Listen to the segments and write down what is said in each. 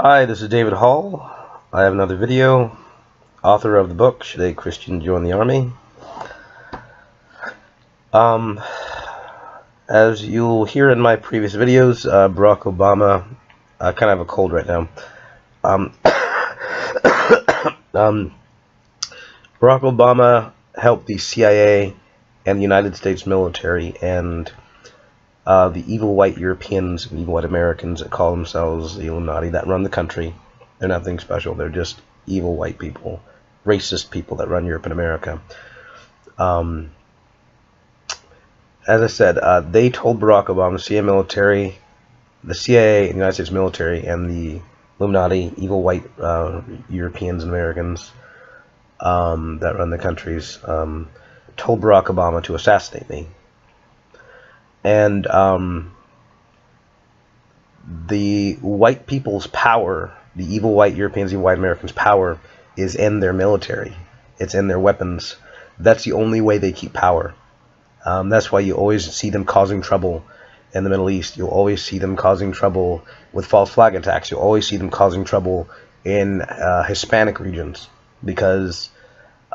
Hi, this is David Hall. I have another video. Author of the book, Should a Christian Join the Army? As you'll hear in my previous videos, Barack Obama, I kind of have a cold right now. Barack Obama helped the CIA and the United States military and the evil white Europeans and evil white Americans that call themselves the Illuminati that run the country. They're nothing special. They're just evil white people, racist people that run Europe and America. As I said, they told Barack Obama, the CIA and the United States military, and the Illuminati, evil white Europeans and Americans that run the countries, told Barack Obama to assassinate me. And the white people's power, the evil white Europeans, evil white Americans' power, is in their military. It's in their weapons. That's the only way they keep power. That's why you always see them causing trouble in the Middle East. You'll always see them causing trouble with false flag attacks. You'll always see them causing trouble in Hispanic regions, because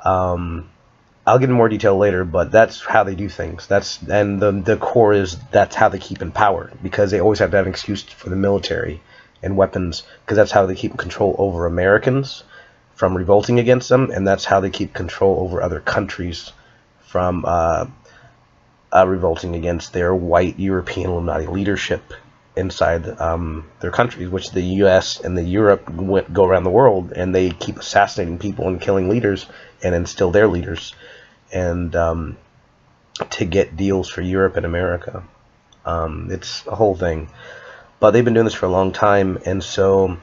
I'll get into more detail later, but that's how they do things. And the core is that's how they keep in power, because they always have to have an excuse for the military and weapons, because that's how they keep control over Americans from revolting against them, and that's how they keep control over other countries from revolting against their white European Illuminati leadership inside their countries, which the U.S. and the Europe go around the world, and they keep assassinating people and killing leaders and instill their leaders, and to get deals for Europe and America. It's a whole thing, but they've been doing this for a long time. And so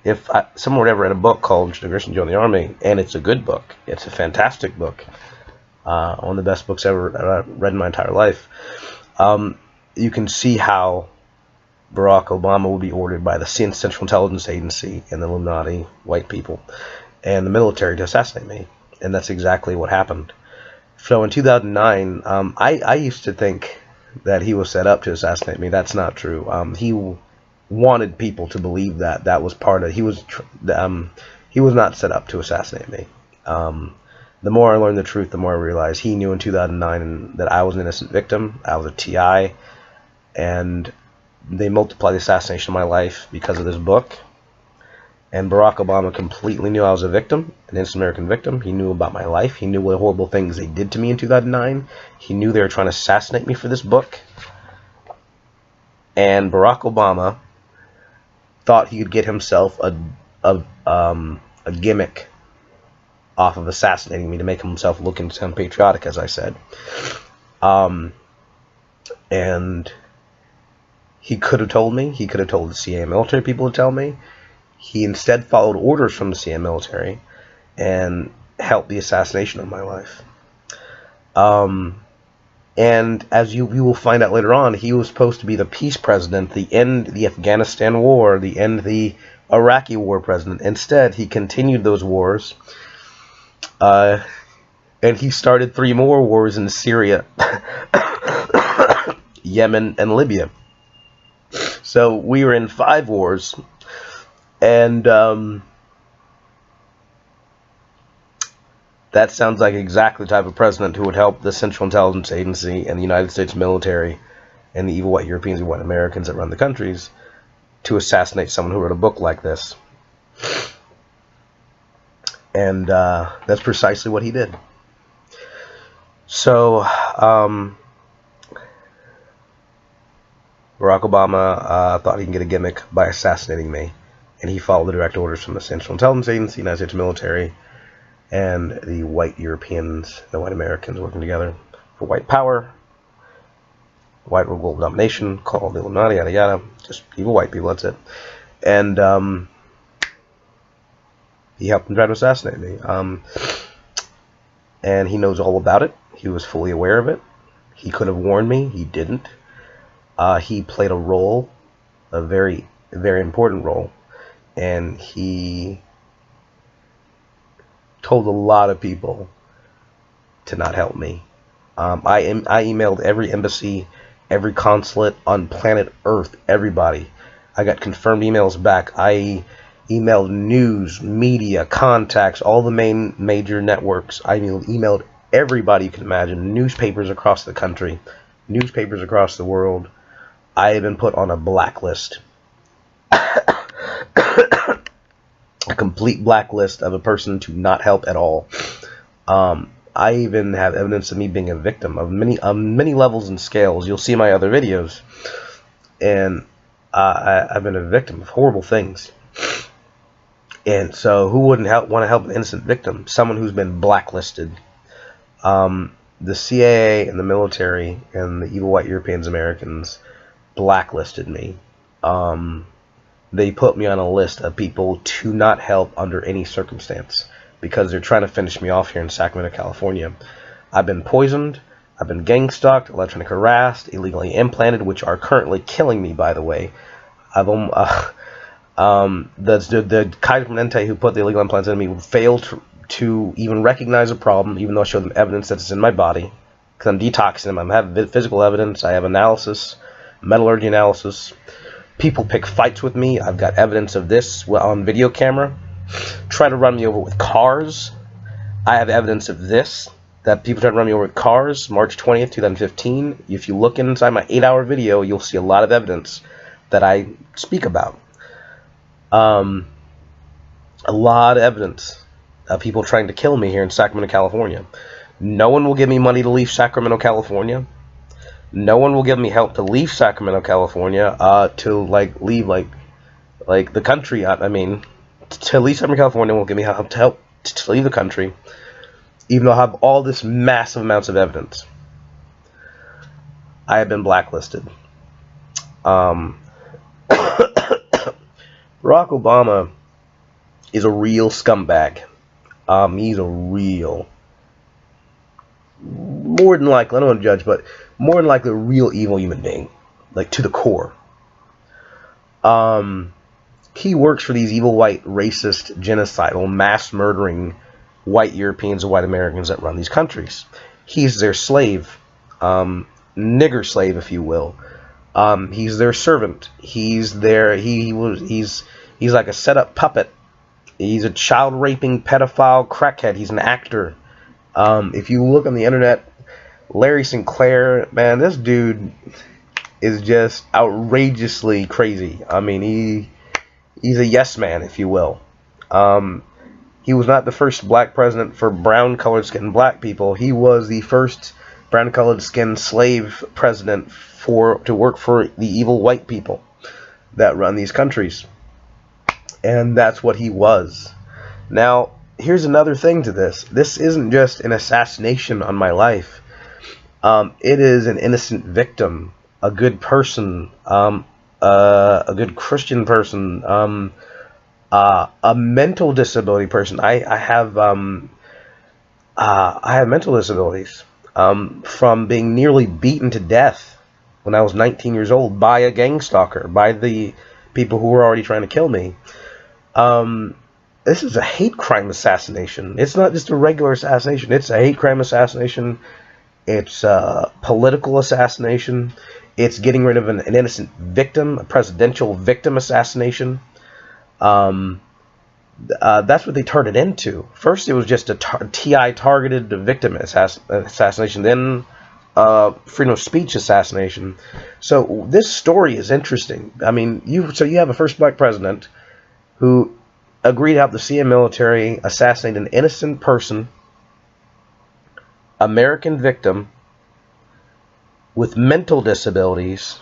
if someone would ever read a book called Should a Christian Join the Army, and it's a good book, it's a fantastic book, one of the best books ever read in my entire life, you can see how Barack Obama would be ordered by the Central Intelligence Agency and the Illuminati, white people, and the military to assassinate me. And that's exactly what happened. So in 2009, I used to think that he was set up to assassinate me. That's not true. He wanted people to believe that that was part of it. He was not set up to assassinate me. The more I learned the truth, the more I realized he knew in 2009 that I was an innocent victim. I was a TI, and they multiplied the assassination of my life because of this book. And Barack Obama completely knew I was a victim, an innocent American victim. He knew about my life. He knew what horrible things they did to me in 2009. He knew they were trying to assassinate me for this book. And Barack Obama thought he could get himself a gimmick off of assassinating me to make himself look and sound patriotic, as I said. And he could have told me. He could have told the CIA military people to tell me. He instead followed orders from the CIA military and helped the assassination of my life. And as you will find out later on, he was supposed to be the peace president, the end the Afghanistan war, the end the Iraqi war president. Instead, he continued those wars, and he started 3 more wars in Syria, Yemen, and Libya. So we were in 5 wars. And that sounds like exactly the type of president who would help the Central Intelligence Agency and the United States military and the evil white Europeans and white Americans that run the countries to assassinate someone who wrote a book like this. And that's precisely what he did. So Barack Obama thought he can get a gimmick by assassinating me. And he followed the direct orders from the Central Intelligence Agency, United States military, and the white Europeans, the white Americans working together for white power, white global domination, called the Illuminati, yada yada, just evil white people, that's it. And he helped them try to assassinate me. And he knows all about it. He was fully aware of it. He could have warned me. He didn't. He played a role, a very, very important role. And he told a lot of people to not help me. I emailed every embassy, every consulate on planet Earth, everybody, I got confirmed emails back. I emailed news, media, contacts, all the major networks. I emailed everybody you can imagine, newspapers across the country, newspapers across the world. I have been put on a blacklist. A complete blacklist of a person to not help at all. I even have evidence of me being a victim of many levels and scales. You'll see my other videos. And I've been a victim of horrible things. And so who wouldn't want to help an innocent victim? Someone who's been blacklisted. The CIA and the military and the evil white Europeans, Americans blacklisted me. They put me on a list of people to not help under any circumstance because they're trying to finish me off here in Sacramento, California. I've been poisoned. I've been gang stalked, electronic harassed, illegally implanted, which are currently killing me, by the way. I've the Kaiser Permanente who put the illegal implants in me failed to even recognize a problem, even though I showed them evidence that it's in my body. Because I'm detoxing them. I have physical evidence. I have analysis, metallurgy analysis. People pick fights with me. I've got evidence of this on video camera. Try to run me over with cars. I have evidence of this, that people try to run me over with cars. March 20th, 2015. If you look inside my 8-hour video, you'll see a lot of evidence that I speak about. A lot of evidence of people trying to kill me here in Sacramento, California. No one will give me money to leave Sacramento, California. No one will give me help to leave Sacramento, California, to leave the country. I mean, to leave Sacramento, California won't give me help to leave the country, even though I have all this massive amounts of evidence. I have been blacklisted. Barack Obama is a real scumbag. He's a real, more than likely, I don't want to judge, but more than likely a real evil human being, like to the core. He works for these evil white, racist, genocidal, mass murdering white Europeans and white Americans that run these countries. He's their slave, nigger slave, if you will. He's their servant. He's like a set-up puppet. He's a child-raping, pedophile, crackhead. He's an actor. If you look on the internet, Larry Sinclair, man, this dude is just outrageously crazy. I mean, he's a yes man, if you will. He was not the first black president for brown-colored skinned black people. He was the first brown-colored skinned slave president to work for the evil white people that run these countries. And that's what he was. Now, here's another thing to this. This isn't just an assassination on my life. It is an innocent victim, a good person, a good Christian person, a mental disability person. I have mental disabilities from being nearly beaten to death when I was 19 years old by a gang stalker, by the people who were already trying to kill me. This is a hate crime assassination. It's not just a regular assassination. It's a hate crime assassination. It's a political assassination. It's getting rid of an innocent victim, a presidential victim assassination. That's what they turned it into. First, it was just a TI targeted victim assassination. Then freedom of speech assassination. So this story is interesting. I mean, you have a first black president who agreed to help the CIA military assassinate an innocent person, American victim with mental disabilities,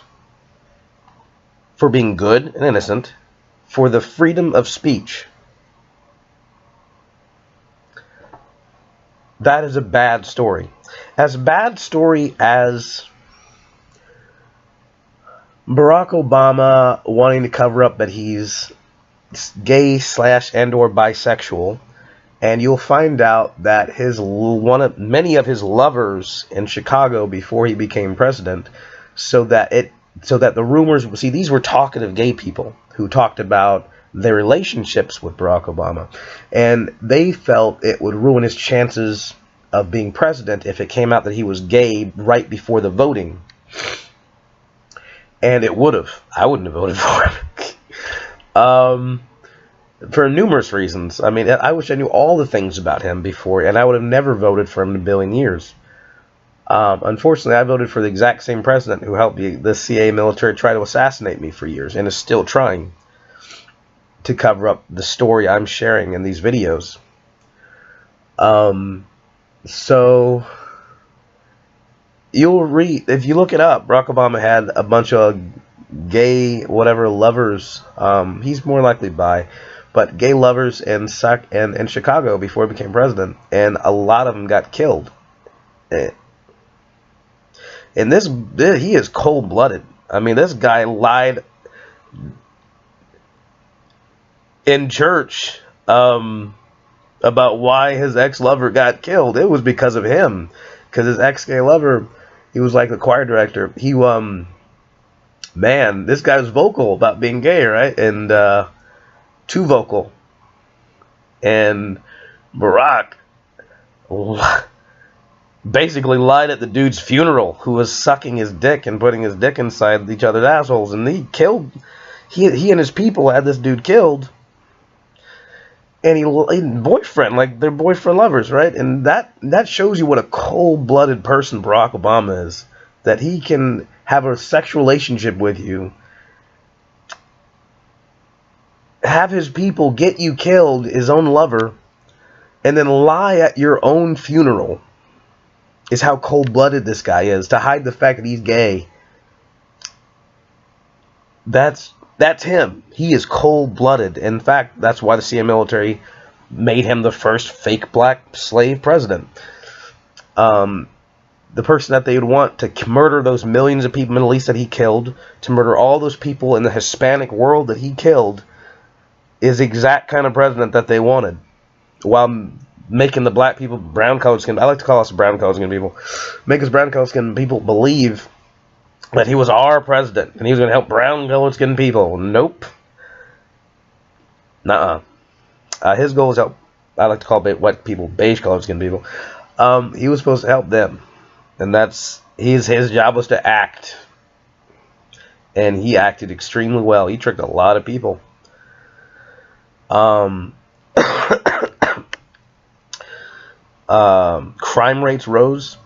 for being good and innocent, for the freedom of speech. That is a bad story. As bad story as Barack Obama wanting to cover up that he's gay / and or bisexual, and you'll find out that many of his lovers in Chicago before he became president, so that the rumors, see, these were talkative gay people who talked about their relationships with Barack Obama, and they felt it would ruin his chances of being president if it came out that he was gay right before the voting. And it would have. I wouldn't have voted for him. For numerous reasons. I mean, I wish I knew all the things about him before, and I would have never voted for him in a billion years. Unfortunately, I voted for the exact same president who helped the CIA military try to assassinate me for years, and is still trying to cover up the story I'm sharing in these videos. So you'll read, if you look it up, Barack Obama had a bunch of gay whatever lovers. He's more likely bi, but gay lovers in Chicago before he became president, and a lot of them got killed. And he is cold-blooded. I mean, this guy lied in church about why his ex-lover got killed. It was because of him, because his ex-gay lover, he was like the choir director. He man, this guy was vocal about being gay, right? And too vocal. And Barack basically lied at the dude's funeral, who was sucking his dick and putting his dick inside each other's assholes, and he and his people had this dude killed. And he boyfriend, like they're boyfriend lovers, right? And that shows you what a cold-blooded person Barack Obama is. That he can have a sexual relationship with you, have his people get you killed, his own lover, and then lie at your own funeral. Is how cold-blooded this guy is, to hide the fact that he's gay. That's him. He is cold-blooded. In fact, that's why the CIA military made him the first fake black slave president. The person that they would want to murder those millions of people in the Middle East that he killed, to murder all those people in the Hispanic world that he killed, is the exact kind of president that they wanted. While making the black people, brown-colored skin, I like to call us brown-colored skin people, make us brown-colored skin people believe that he was our president and he was going to help brown-colored skin people. Nope. Nuh-uh. His goal is help, I like to call white people beige-colored skin people. He was supposed to help them, and his job was to act, and he acted extremely well. He tricked a lot of people. Crime rates rose.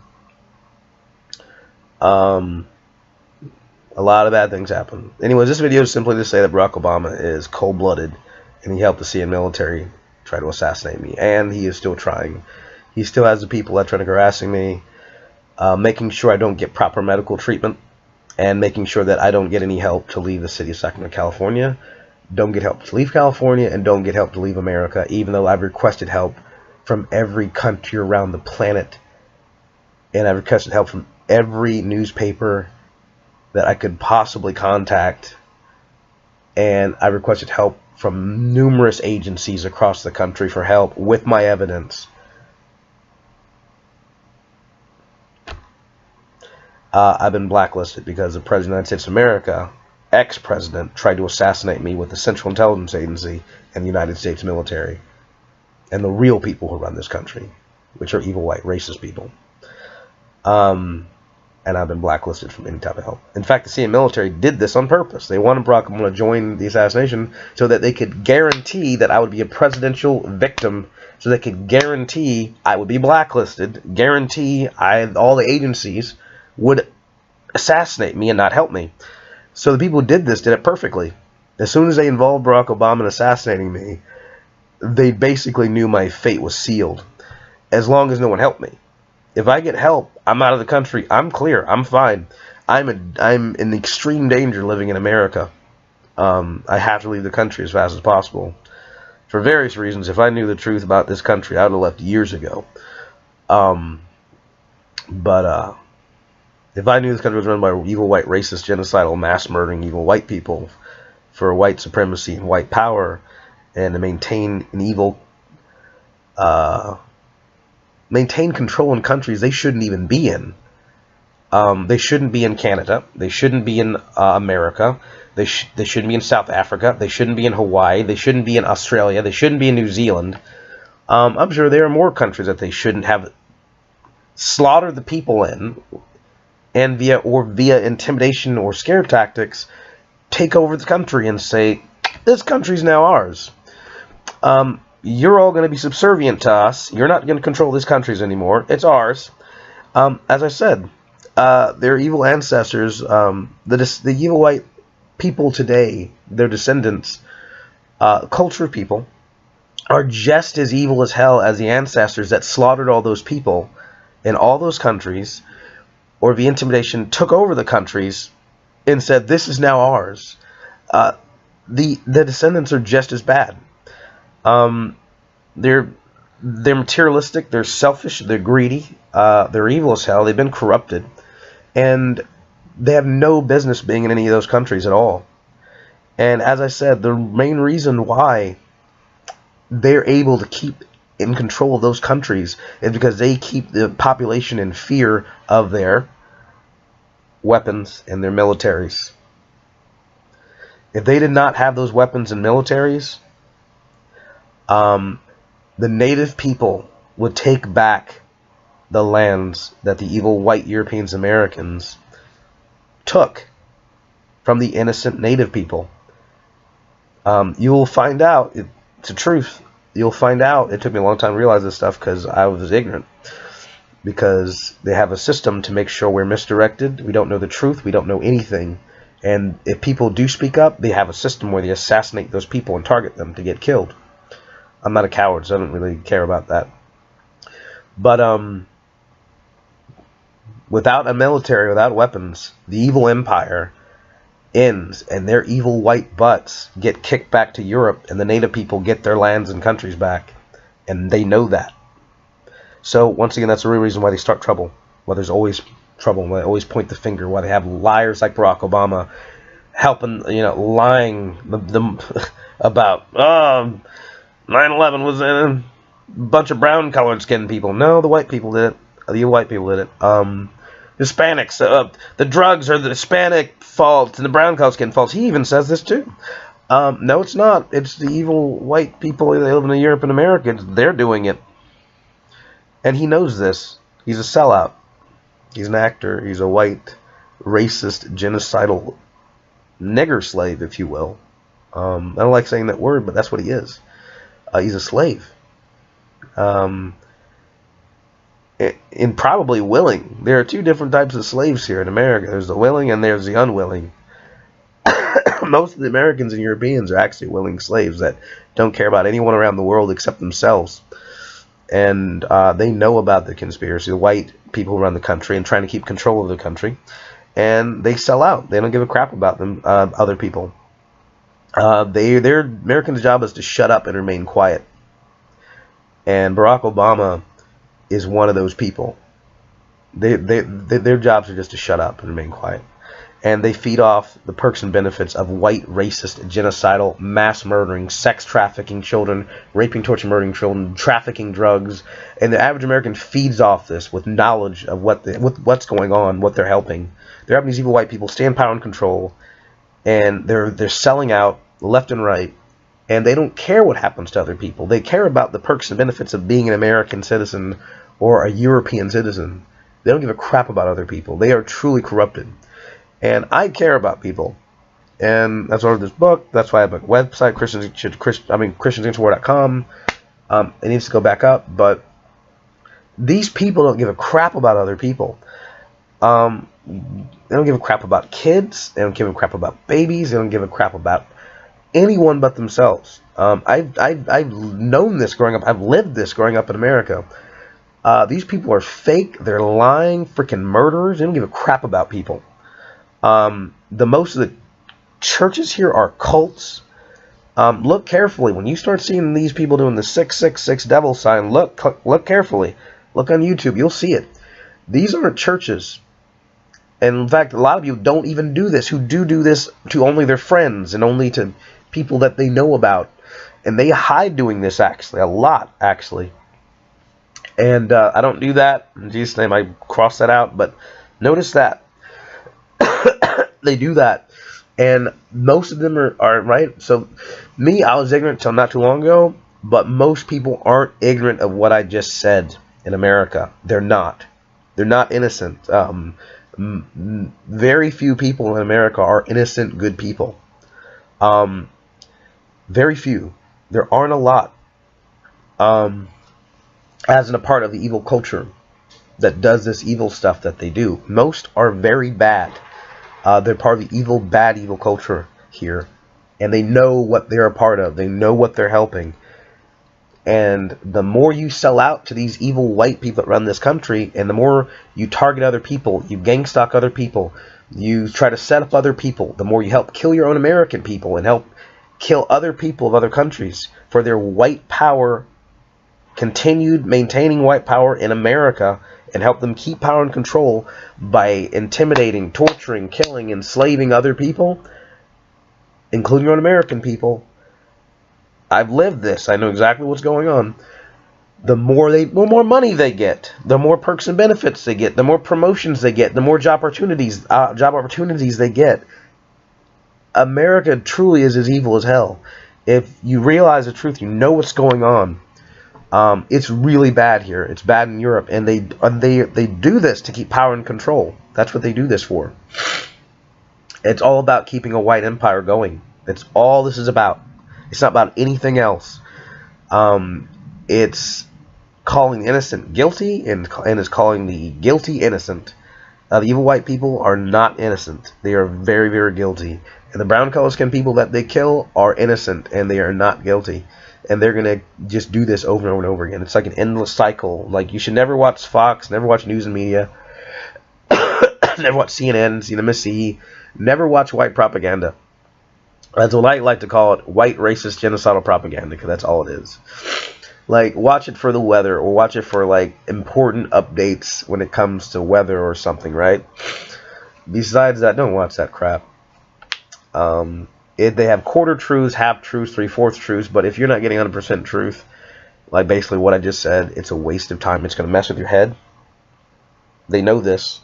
A lot of bad things happened. Anyways, this video is simply to say that Barack Obama is cold-blooded, and he helped the CIA military try to assassinate me, and he is still trying. He still has the people that try to harassing me, making sure I don't get proper medical treatment, and making sure that I don't get any help to leave the city of Sacramento, California. Don't get help to leave California, and don't get help to leave America, even though I've requested help from every country around the planet, and I've requested help from every newspaper that I could possibly contact, and I requested help from numerous agencies across the country for help with my evidence. I've been blacklisted because the President of the United States of America, ex-president, tried to assassinate me with the Central Intelligence Agency and the United States military, and the real people who run this country, which are evil, white, racist people. And I've been blacklisted from any type of help. In fact, the CIA military did this on purpose. They wanted Barack Obama to join the assassination so that they could guarantee that I would be a presidential victim, so they could guarantee I would be blacklisted, guarantee all the agencies would assassinate me and not help me. So the people who did this did it perfectly. As soon as they involved Barack Obama in assassinating me, they basically knew my fate was sealed, as long as no one helped me. If I get help, I'm out of the country. I'm clear. I'm fine. I'm in extreme danger living in America. I have to leave the country as fast as possible. For various reasons. If I knew the truth about this country, I would have left years ago. If I knew this country was run by evil, white, racist, genocidal, mass-murdering, evil white people for white supremacy and white power, and to maintain an evil... maintain control in countries they shouldn't even be in. They shouldn't be in Canada. They shouldn't be in America. They shouldn't be in South Africa. They shouldn't be in Hawaii. They shouldn't be in Australia. They shouldn't be in New Zealand. I'm sure there are more countries that they shouldn't have slaughtered the people in and via intimidation or scare tactics, take over the country and say, this country's now ours. You're all going to be subservient to us. You're not going to control these countries anymore. It's ours. As I said, their evil ancestors, the evil white people today, their descendants, culture people, are just as evil as hell as the ancestors that slaughtered all those people in all those countries, or via intimidation took over the countries and said, this is now ours. The descendants are just as bad. They're materialistic, they're selfish, they're greedy, they're evil as hell, they've been corrupted, and they have no business being in any of those countries at all. And as I said, the main reason why they're able to keep in control of those countries is because they keep the population in fear of their weapons and their militaries. If they did not have those weapons and militaries, the native people would take back the lands that the evil white Europeans, Americans took from the innocent native people. You will find out, it's the truth, you'll find out, it took me a long time to realize this stuff because I was ignorant, because they have a system to make sure we're misdirected, we don't know the truth, we don't know anything, and if people do speak up, they have a system where they assassinate those people and target them to get killed. I'm not a coward, so I don't really care about that. But without a military, without weapons, the evil empire ends, and their evil white butts get kicked back to Europe, and the native people get their lands and countries back, and they know that. So once again, that's the real reason why they start trouble, why there's always trouble, why they always point the finger, why they have liars like Barack Obama helping, lying about 9/11 was a bunch of brown colored skinned people. No, the white people did it. The white people did it. Hispanics, the drugs are the Hispanic fault and the brown colored skin fault. He even says this too. No, it's not. It's the evil white people that live in Europe and America. They're doing it. And he knows this. He's a sellout. He's an actor. He's a white, racist, genocidal nigger slave, if you will. I don't like saying that word, but that's what he is. He's a slave. And probably willing. There are two different types of slaves here in America. There's the willing and there's the unwilling. Most of the Americans and Europeans are actually willing slaves that don't care about anyone around the world except themselves. And they know about the conspiracy, the white people who run the country and trying to keep control of the country. And they sell out. They don't give a crap about them, other people. Their Americans' job is to shut up and remain quiet. And Barack Obama is one of those people. Their jobs are just to shut up and remain quiet. And they feed off the perks and benefits of white, racist, genocidal, mass murdering, sex trafficking children, raping, torturing, murdering children, trafficking drugs. And the average American feeds off this with knowledge of what's going on, what they're helping. They're having these evil white people stay in power and control, and they're selling out left and right. And they don't care what happens to other people. They care about the perks and benefits of being an American citizen or a European citizen. They don't give a crap about other people. They are truly corrupted. And I care about people. And that's why I wrote this book. That's why I have a website, ChristiansAnswerWar.com. It needs to go back up. But these people don't give a crap about other people. They don't give a crap about kids. They don't give a crap about babies. They don't give a crap about anyone but themselves. I've known this growing up. I've lived this growing up in America. These people are fake. They're lying, freaking murderers. They don't give a crap about people. Most of the churches here are cults. Look carefully. When you start seeing these people doing the 666 devil sign, look carefully. Look on YouTube. You'll see it. These aren't churches. And in fact, a lot of you don't even do this, who do this to only their friends and only to people that they know about. And they hide doing this, actually, a lot, actually. And I don't do that. In Jesus' name, I cross that out. But notice that. They do that. And most of them are right. So me, I was ignorant until not too long ago. But most people aren't ignorant of what I just said in America. They're not. They're not innocent. Very few people in America are innocent, good people. Very few. There aren't a lot. As in a part of the evil culture that does this evil stuff that they do. Most are very bad. They're part of the evil, bad, evil culture here. And they know what they're a part of. They know what they're helping. And the more you sell out to these evil white people that run this country, and the more you target other people, you gang stalk other people, you try to set up other people, the more you help kill your own American people and help kill other people of other countries for their white power, continued maintaining white power in America, and help them keep power and control by intimidating, torturing, killing, enslaving other people, including your own American people. I've lived this. I know exactly what's going on. The more money they get, the more perks and benefits they get, the more promotions they get, the more job opportunities they get. America truly is as evil as hell. If you realize the truth, you know what's going on. It's really bad here. It's bad in Europe, and they do this to keep power and control. That's what they do this for. It's all about keeping a white empire going. That's all this is about. It's not about anything else. It's calling the innocent guilty, and it's calling the guilty innocent. The evil white people are not innocent. They are very, very guilty. And the brown color skinned people that they kill are innocent, and they are not guilty. And they're going to just do this over and over and over again. It's like an endless cycle. Like, you should never watch Fox, never watch news and media, never watch CNN, MSC, never watch white propaganda. That's what I like to call it, white racist genocidal propaganda, because that's all it is. Like, watch it for the weather, or watch it for, like, important updates when it comes to weather or something, right? Besides that, don't watch that crap. They have quarter truths, half truths, 3/4 truths, but if you're not getting 100% truth, like basically what I just said, it's a waste of time. It's going to mess with your head. They know this.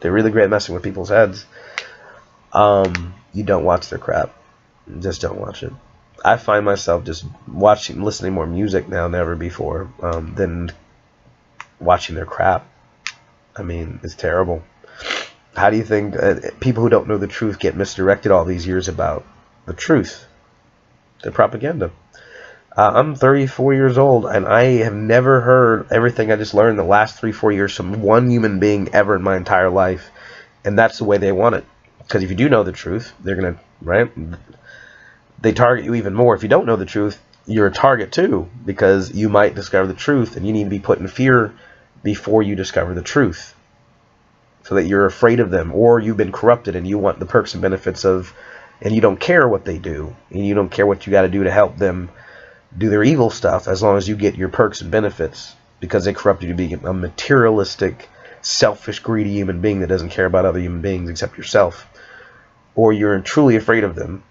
They're really great at messing with people's heads. You don't watch their crap. Just don't watch it. I find myself just listening more music now than ever before, than watching their crap. I mean, it's terrible. How do you think people who don't know the truth get misdirected all these years about the truth? The propaganda. I'm 34 years old, and I have never heard everything I just learned the last 3-4 years from one human being ever in my entire life. And that's the way they want it. Because if you do know the truth, they're going to, right? They target you even more. If you don't know the truth, you're a target too, because you might discover the truth, and you need to be put in fear before you discover the truth, so that you're afraid of them, or you've been corrupted and you want the perks and benefits of, and you don't care what they do, and you don't care what you got to do to help them do their evil stuff, as long as you get your perks and benefits, because they corrupt you to be a materialistic, selfish, greedy human being that doesn't care about other human beings except yourself, or you're truly afraid of them.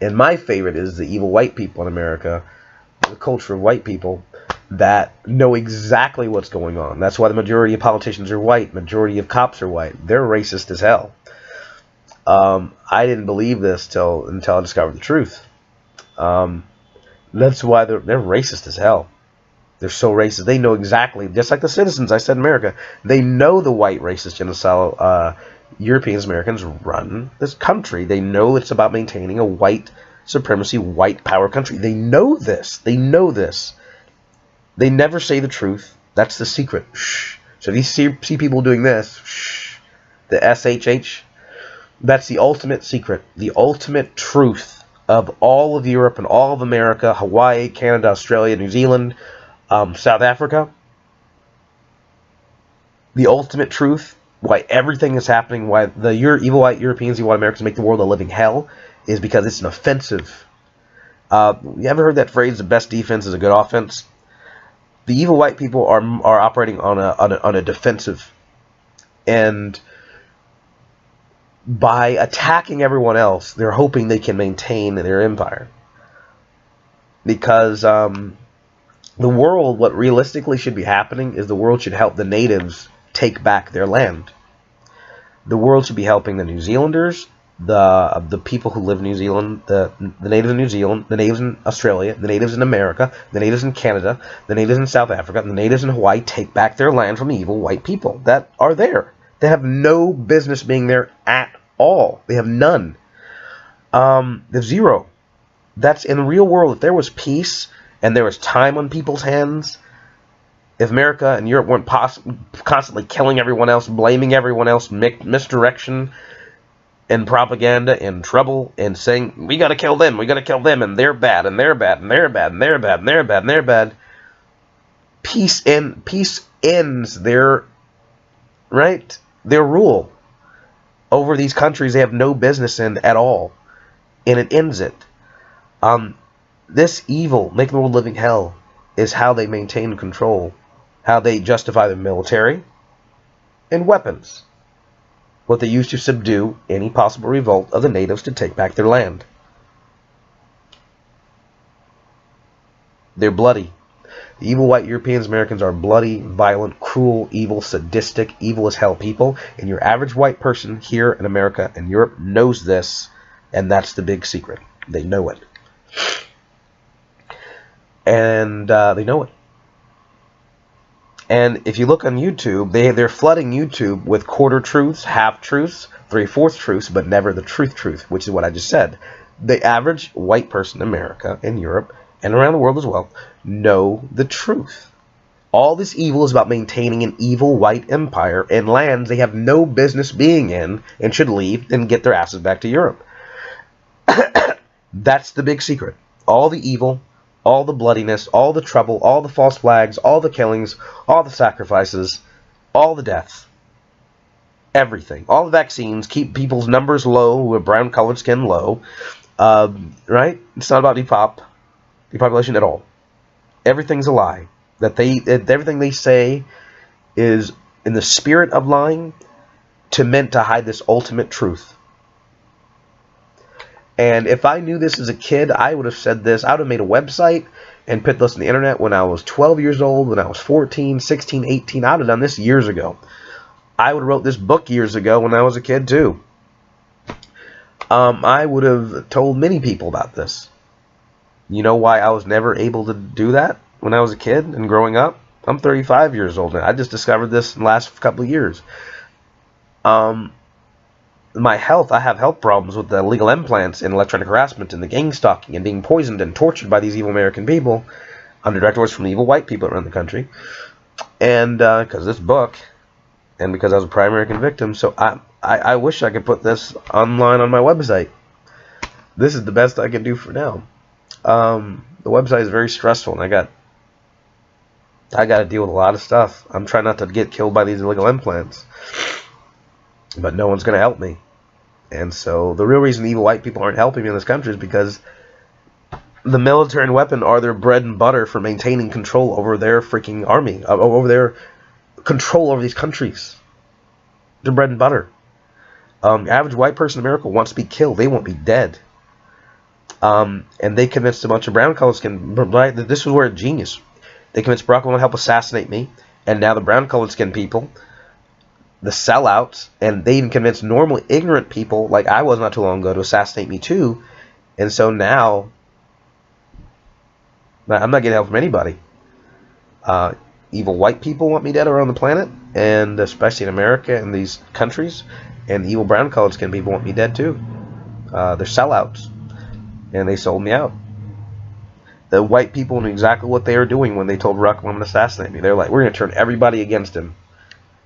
And my favorite is the evil white people in America, the culture of white people that know exactly what's going on. That's why the majority of politicians are white. Majority of cops are white. They're racist as hell. I didn't believe this until I discovered the truth. That's why they're racist as hell. They're so racist. They know exactly, just like the citizens I said in America, they know the white racist genocidal Europeans, Americans run this country. They know it's about maintaining a white supremacy, white power country. They know this. They know this. They never say the truth. That's the secret. Shh. So if you see people doing this, shh, the SHH, that's the ultimate secret, the ultimate truth of all of Europe and all of America, Hawaii, Canada, Australia, New Zealand, South Africa. The ultimate truth, why everything is happening, why the evil white Europeans, evil white Americans make the world a living hell, is because it's an offensive. You ever heard that phrase, the best defense is a good offense? The evil white people are operating on a defensive, and by attacking everyone else, they're hoping they can maintain their empire. Because the world, what realistically should be happening is the world should help the natives take back their land. The world should be helping the New Zealanders, the people who live in New Zealand, the natives in New Zealand, the natives in Australia, the natives in America, the natives in Canada, the natives in South Africa, and the natives in Hawaii take back their land from the evil white people that are there. They have no business being there at all. They have none. They have zero. That's in the real world. If there was peace and there was time on people's hands, if America and Europe weren't constantly killing everyone else, blaming everyone else, misdirection and propaganda and trouble and saying, we got to kill them, and they're bad, and they're bad, and they're bad, and they're bad, and they're bad, and they're bad. Peace ends their rule over these countries they have no business in at all. And it ends it. This evil, making the world living hell, is how they maintain control. How they justify their military and weapons. What they use to subdue any possible revolt of the natives to take back their land. They're bloody. The evil white Europeans, Americans are bloody, violent, cruel, evil, sadistic, evil as hell people. And your average white person here in America and Europe knows this. And that's the big secret. They know it. And they know it. And if you look on YouTube, they're flooding YouTube with quarter truths, half truths, 3/4 truths, but never the truth, which is what I just said. The average white person in America and Europe and around the world as well know the truth. All this evil is about maintaining an evil white empire in lands they have no business being in and should leave and get their asses back to Europe. That's the big secret. All the evil, all the bloodiness, all the trouble, all the false flags, all the killings, all the sacrifices, all the death, everything, all the vaccines keep people's numbers low, with brown colored skin low, right? It's not about depopulation at all. Everything's a lie. Everything they say is in the spirit of lying, meant to hide this ultimate truth. And if I knew this as a kid, I would have said this. I would have made a website and put this on the internet when I was 12 years old, when I was 14, 16, 18. I would have done this years ago. I would have wrote this book years ago when I was a kid too. I would have told many people about this. You know why I was never able to do that when I was a kid and growing up? I'm 35 years old now. I just discovered this in the last couple of years. My health, I have health problems with the illegal implants and electronic harassment and the gang stalking and being poisoned and tortured by these evil American people under direct orders from the evil white people around the country. And because of this book, and because I was a prime American victim, so I wish I could put this online on my website. This is the best I can do for now. The website is very stressful, and I got to deal with a lot of stuff. I'm trying not to get killed by these illegal implants. But no one's going to help me. And so the real reason the evil white people aren't helping me in this country is because the military and weapon are their bread and butter for maintaining control over their freaking army, over their control over these countries. Their bread and butter. Average white person in America wants to be killed. They won't be dead. And they convinced a bunch of brown colored skin, right? This was where it's genius. They convinced Barack Obama to help assassinate me. And now the brown colored skin people, the sellouts, and they even convinced normal ignorant people like I was not too long ago to assassinate me too. And so now I'm not getting help from anybody. Evil white people want me dead around the planet, and especially in America and these countries, and the evil brown colored skin people want me dead too. They're sellouts, and they sold me out. The white people knew exactly what they were doing when they told Barack Obama to assassinate me. They're like, we're going to turn everybody against him.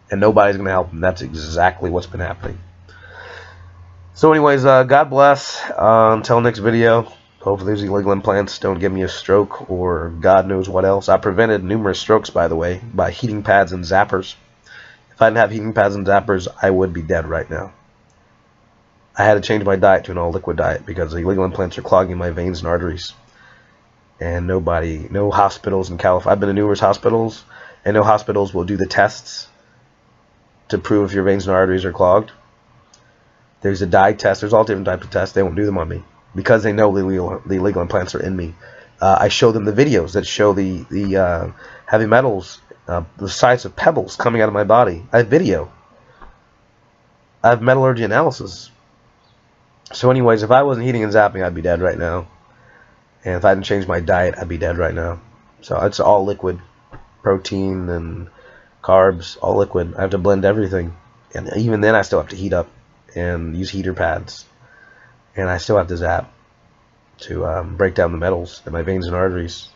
And nobody's going to help him. That's exactly what's been happening. So anyways, God bless. Until next video. Hopefully these illegal implants don't give me a stroke or God knows what else. I prevented numerous strokes, by the way, by heating pads and zappers. If I didn't have heating pads and zappers, I would be dead right now. I had to change my diet to an all-liquid diet because the illegal implants are clogging my veins and arteries. And no hospitals in California. I've been to numerous hospitals, and no hospitals will do the tests to prove if your veins and arteries are clogged. There's a dye test. There's all different types of tests. They won't do them on me because they know the illegal implants are in me. I show them the videos that show the heavy metals, the size of pebbles coming out of my body. I have video. I have metallurgy analysis. So anyways, if I wasn't heating and zapping, I'd be dead right now. And if I hadn't changed my diet, I'd be dead right now. So it's all liquid. Protein and carbs, all liquid. I have to blend everything. And even then I still have to heat up and use heater pads. And I still have to zap to break down the metals in my veins and arteries.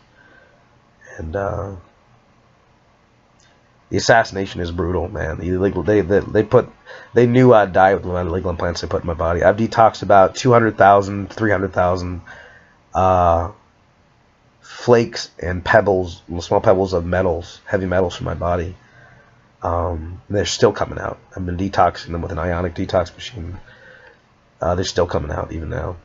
And the assassination is brutal, man. They knew I'd die with the amount of illegal implants they put in my body. I've detoxed about 200,000, 300,000 flakes and pebbles, small pebbles of metals, heavy metals from my body. They're still coming out. I've been detoxing them with an ionic detox machine. They're still coming out even now.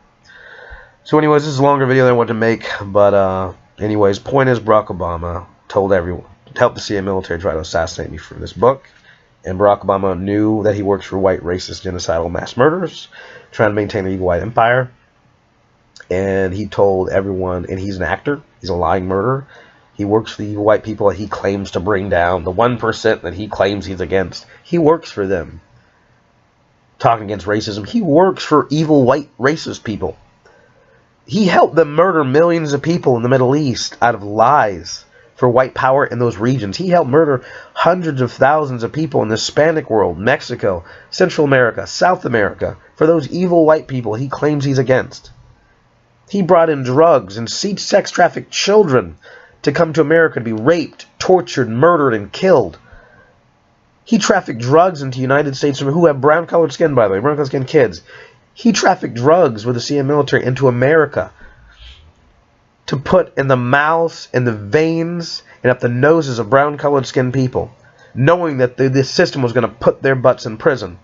So anyways, this is a longer video than I wanted to make, but anyways, point is Barack Obama told everyone, helped the CIA military try to assassinate me for this book, and Barack Obama knew that he works for white racist genocidal mass murderers, trying to maintain the evil white empire, and he told everyone, and he's an actor, he's a lying murderer, he works for the evil white people that he claims to bring down, the 1% that he claims he's against. He works for them. Talking against racism, he works for evil white racist people. He helped them murder millions of people in the Middle East out of lies for white power in those regions. He helped murder hundreds of thousands of people in the Hispanic world, Mexico, Central America, South America, for those evil white people he claims he's against. He brought in drugs and sex trafficked children to come to America to be raped, tortured, murdered, and killed. He trafficked drugs into the United States who have brown-colored skin, by the way, brown-colored skin kids. He trafficked drugs with the CIA military into America to put in the mouths and the veins and up the noses of brown-colored skin people, knowing that this system was going to put their butts in prison.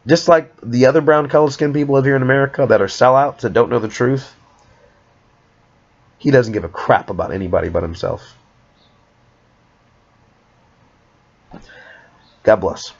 Just like the other brown-colored skin people live here in America that are sellouts, that don't know the truth, he doesn't give a crap about anybody but himself. God bless.